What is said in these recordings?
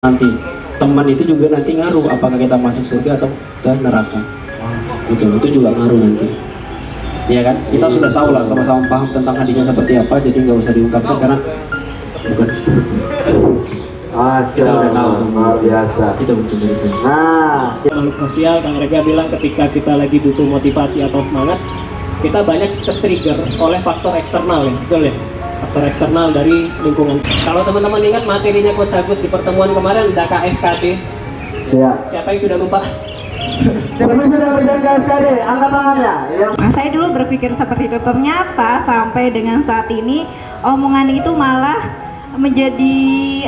nanti teman itu juga nanti ngaruh apakah kita masuk surga atau ke neraka. Itu juga ngaruh nanti, ya kan? Kita sudah tahu lah, sama-sama paham tentang hadisnya seperti apa, jadi nggak usah diungkapkan karena bukan kita udah tahu luar biasa. kita mungkin dari sini. Makhluk sosial, Kang Rega bilang ketika kita lagi butuh motivasi atau semangat, kita banyak ter-trigger oleh faktor eksternal, ya, betul ya? Faktor eksternal dari lingkungan. Kalau teman-teman ingat materinya Coach Agus di pertemuan kemarin, ada KSKD. Ya. Siapa yang sudah lupa? Siapa yang sudah berikan KSKD? Angkat tangannya. Nah, saya dulu berpikir seperti itu, ternyata sampai dengan saat ini omongan itu malah menjadi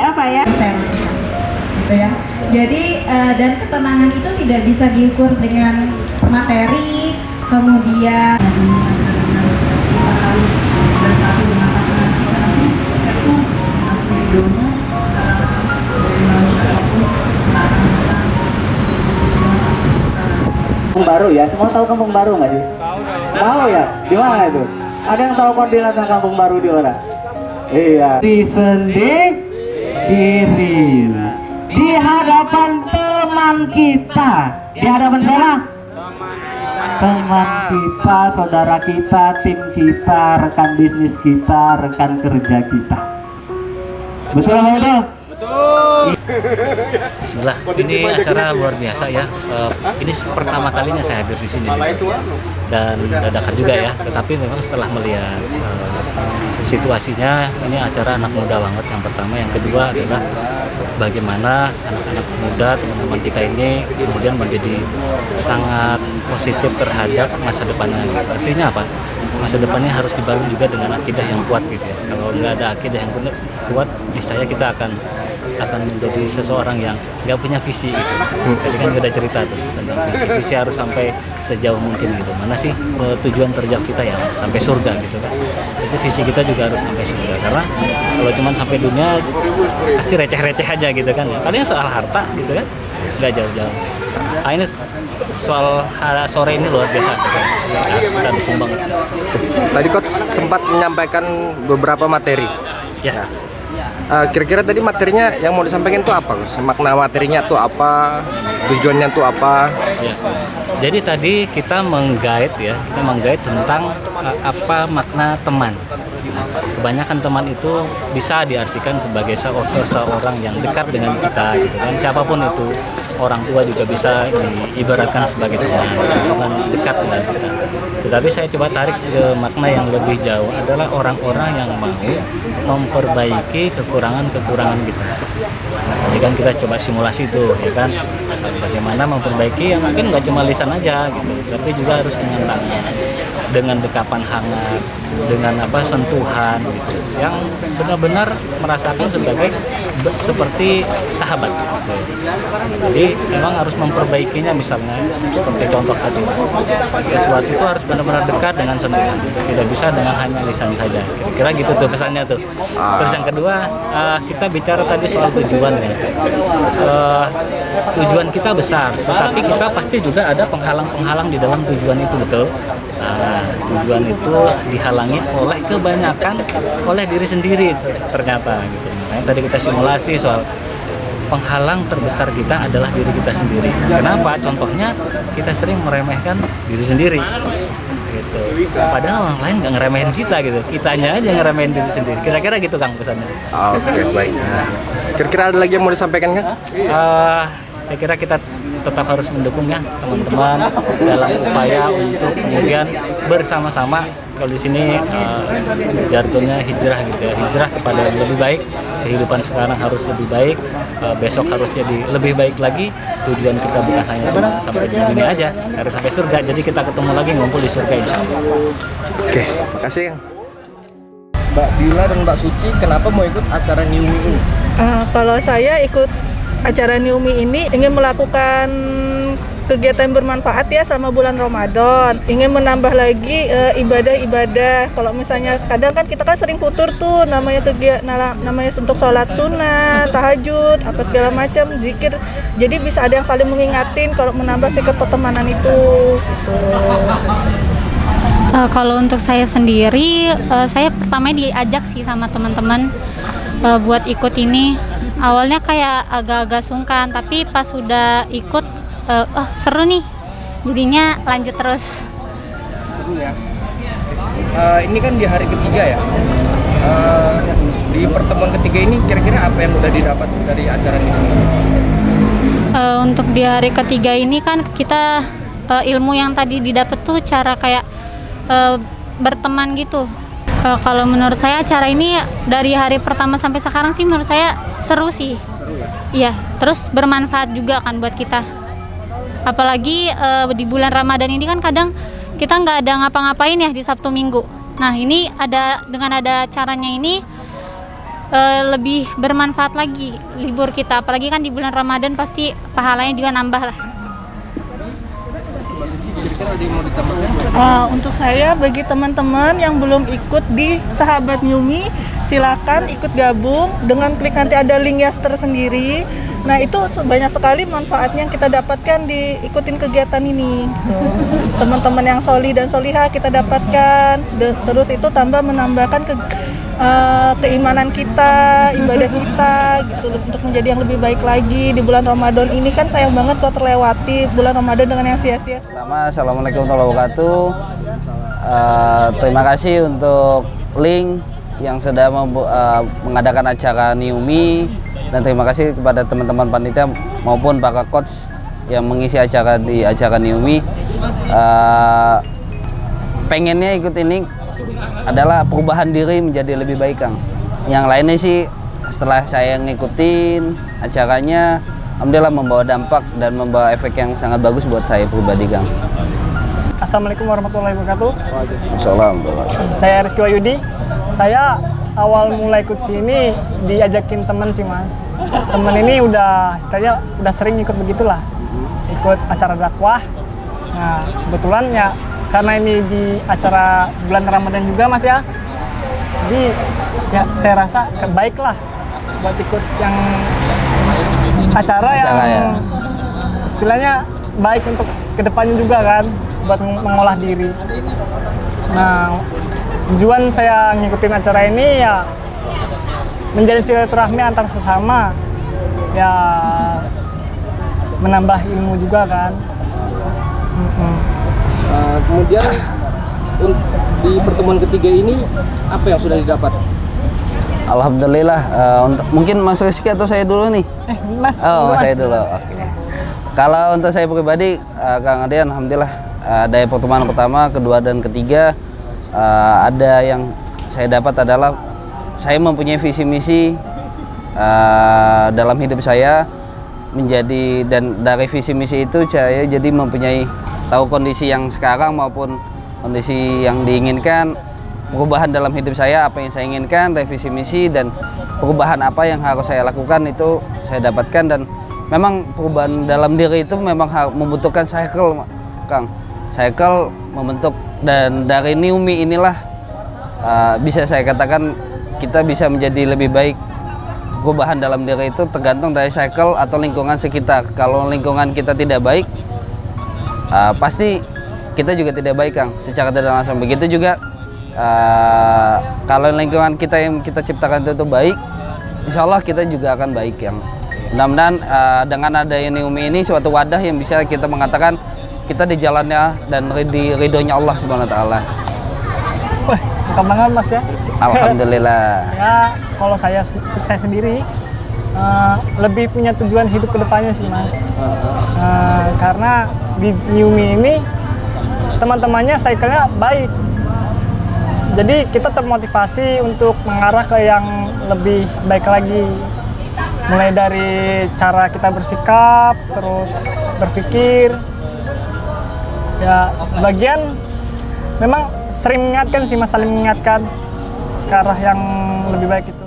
apa ya? Gitu ya. Jadi dan ketenangan itu tidak bisa diukur dengan materi, kemudian Kampung Baru ya, semua tahu Kampung Baru nggak sih? Tahu ya? Di mana itu? Ada yang tahu koordinat Kampung Baru di mana? Iya. Di sendiri di hadapan teman kita, di hadapan siapa? Teman kita, saudara kita, tim kita, rekan bisnis kita, rekan kerja kita. Betul nggak betul? Bismillah, ini acara luar biasa ya. Ini pertama kalinya saya hadir di sini dan dadakan juga ya. Tetapi memang setelah melihat situasinya, ini acara anak muda banget. Yang pertama, yang kedua adalah bagaimana anak-anak muda teman-teman kita ini kemudian menjadi sangat positif terhadap masa depannya. Artinya apa? Masa depannya harus dibangun juga dengan akidah yang kuat gitu ya. Kalau nggak ada akidah yang kuat, niscaya kita akan menjadi seseorang yang nggak punya visi gitu. Jadi kan udah cerita tuh tentang visi harus sampai sejauh mungkin gitu. Mana sih tujuan terjauh kita ya sampai surga gitu kan. Jadi visi kita juga harus sampai surga, karena kalau cuma sampai dunia pasti receh-receh aja gitu kan. Paling soal harta gitu kan nggak jauh-jauh. Ini soal sore ini luar biasa sekali. Kita dukung banget. Tadi Coach sempat menyampaikan beberapa materi. Ya. Kira-kira tadi materinya yang mau disampaikan itu apa, Coach? Makna materinya itu apa? Tujuannya itu apa? Ya. Jadi tadi kita meng-guide tentang apa makna teman. Kebanyakan teman itu bisa diartikan sebagai seseorang yang dekat dengan kita gitu kan. Siapapun itu, orang tua juga bisa diibaratkan sebagai teman dekat dengan kita. Tetapi saya coba tarik ke makna yang lebih jauh, adalah orang-orang yang mau memperbaiki kekurangan-kekurangan kita. Jadi kan kita coba simulasi itu, ya kan, bagaimana memperbaiki, yang mungkin nggak cuma lisan aja gitu, tapi juga harus dengan tangan, dengan dekapan hangat, dengan sentuhan gitu, yang benar-benar merasakan seperti sahabat gitu. Jadi memang harus memperbaikinya, misalnya seperti contoh tadi, sesuatu itu harus benar-benar dekat dengan sentuhan, tidak bisa dengan hanya lisan saja. Kira-kira gitu tuh pesannya tuh. Terus yang kedua, kita bicara tadi soal tujuan ya. Tujuan kita besar, tetapi kita pasti juga ada penghalang-penghalang di dalam tujuan itu, betul. Tujuan itu dihalangi oleh kebanyakan oleh diri sendiri ternyata gitu. Makanya tadi kita simulasi soal penghalang terbesar kita adalah diri kita sendiri. Kenapa? Contohnya kita sering meremehkan diri sendiri gitu. Padahal orang lain nggak ngeremehin kita gitu. Kitanya aja ngeremehin diri sendiri. Kira-kira gitu Kang pesannya. Oke, baik. Kira-kira ada lagi yang mau disampaikan kan? Saya kira kita tetap harus mendukungnya teman-teman dalam upaya untuk kemudian bersama-sama, kalau di sini jargonnya hijrah gitu ya, hijrah kepada yang lebih baik. Kehidupan sekarang harus lebih baik, besok harus jadi lebih baik lagi. Tujuan kita bukan hanya cuma sampai di dunia aja, harus sampai surga. Jadi kita ketemu lagi ngumpul di surga insya Allah. Oke, makasih. Mbak Bila dan Mbak Suci, kenapa mau ikut acara New Me ini? Kalau saya ikut acara New Me ini ingin melakukan kegiatan bermanfaat ya selama bulan Ramadan. Ingin menambah lagi ibadah-ibadah. Kalau misalnya kadang kan kita kan sering futur tuh, namanya untuk sholat sunnah, tahajud, apa segala macam, zikir. Jadi bisa ada yang saling mengingatin kalau menambah sikap pertemanan itu. Gitu. Kalau untuk saya sendiri, saya pertama diajak sih sama teman-teman buat ikut ini. Awalnya kayak agak-agak sungkan, tapi pas sudah ikut, seru nih, jadinya lanjut terus. Seru ya. Ini kan di hari ketiga ya. Di pertemuan ketiga ini kira-kira apa yang udah didapat dari acara ini? Untuk di hari ketiga ini kan kita ilmu yang tadi didapat tuh cara kayak berteman gitu. Kalau menurut saya acara ini dari hari pertama sampai sekarang sih menurut saya seru sih. Seru ya? Iya, terus bermanfaat juga kan buat kita. Apalagi di bulan Ramadan ini kan kadang kita nggak ada ngapa-ngapain ya di Sabtu Minggu. Nah ini dengan ada caranya ini lebih bermanfaat lagi libur kita. Apalagi kan di bulan Ramadan pasti pahalanya juga nambah lah. Untuk saya, bagi teman-teman yang belum ikut di Sahabat Nyumi, silakan ikut gabung dengan klik nanti ada link Yaster sendiri. Nah itu banyak sekali manfaatnya yang kita dapatkan di ikutin kegiatan ini. Teman-teman yang soli dan soliha kita dapatkan, terus itu menambahkan keimanan kita, ibadah kita gitu untuk menjadi yang lebih baik lagi di bulan Ramadan ini. Kan sayang banget kalau terlewati bulan Ramadan dengan yang sia-sia. Pertama, Assalamualaikum warahmatullahi wabarakatuh. Terima kasih untuk Link yang sudah mengadakan acara Niumi, dan terima kasih kepada teman-teman panitia maupun para coach yang mengisi acara di acara Niumi. Pengennya ikut ini adalah perubahan diri menjadi lebih baik, Kang. Yang lainnya sih setelah saya ngikutin acaranya, alhamdulillah membawa dampak dan membawa efek yang sangat bagus buat saya pribadi, Kang. Assalamualaikum warahmatullahi wabarakatuh. Assalamualaikum. Saya Rizky Wahyudi. Saya awal mulai ikut sini diajakin teman sih, Mas. Teman ini udah sering ikut begitulah, ikut acara dakwah. Nah kebetulan ya karena ini di acara bulan Ramadan juga, Mas ya. Jadi ya saya rasa baik lah buat ikut yang acara yang ya. Istilahnya baik untuk kedepannya juga kan, buat mengolah diri. Nah tujuan saya ngikutin acara ini ya menjadi silaturahmi antar sesama, ya menambah ilmu juga kan. Kemudian di pertemuan ketiga ini apa yang sudah didapat? Alhamdulillah, mungkin Mas Rizky atau saya dulu nih? Mas. Oh, saya dulu. Oke. Kalau untuk saya pribadi, Kang Adian, alhamdulillah dari pertemuan pertama, kedua dan ketiga ada yang saya dapat adalah saya mempunyai visi misi dalam hidup saya menjadi, dan dari visi misi itu saya jadi mempunyai tahu kondisi yang sekarang maupun kondisi yang diinginkan, perubahan dalam hidup saya, apa yang saya inginkan, revisi misi dan perubahan apa yang harus saya lakukan itu saya dapatkan. Dan memang perubahan dalam diri itu memang membutuhkan cycle, Kang. Cycle membentuk, dan dari Niumi inilah bisa saya katakan kita bisa menjadi lebih baik. Perubahan dalam diri itu tergantung dari cycle atau lingkungan sekitar. Kalau lingkungan kita tidak baik, pasti kita juga tidak baik, Kang, secara tidak langsung. Begitu juga kalau lingkungan kita yang kita ciptakan itu baik, insya Allah kita juga akan baik, yang mudah-mudahan dengan adanya Niumi ini suatu wadah yang bisa kita mengatakan kita di jalannya dan di ridhonya Allah Subhanahu Wa Taala. Wah, lengkap banget, Mas ya. Alhamdulillah. Ya kalau untuk saya sendiri lebih punya tujuan hidup kedepannya sih, Mas. Karena di Niumi ini teman-temannya cycle-nya baik, jadi kita termotivasi untuk mengarah ke yang lebih baik lagi, mulai dari cara kita bersikap, terus berpikir. Ya sebagian memang sering mengingatkan sih, Mas, saling mengingatkan ke arah yang lebih baik itu.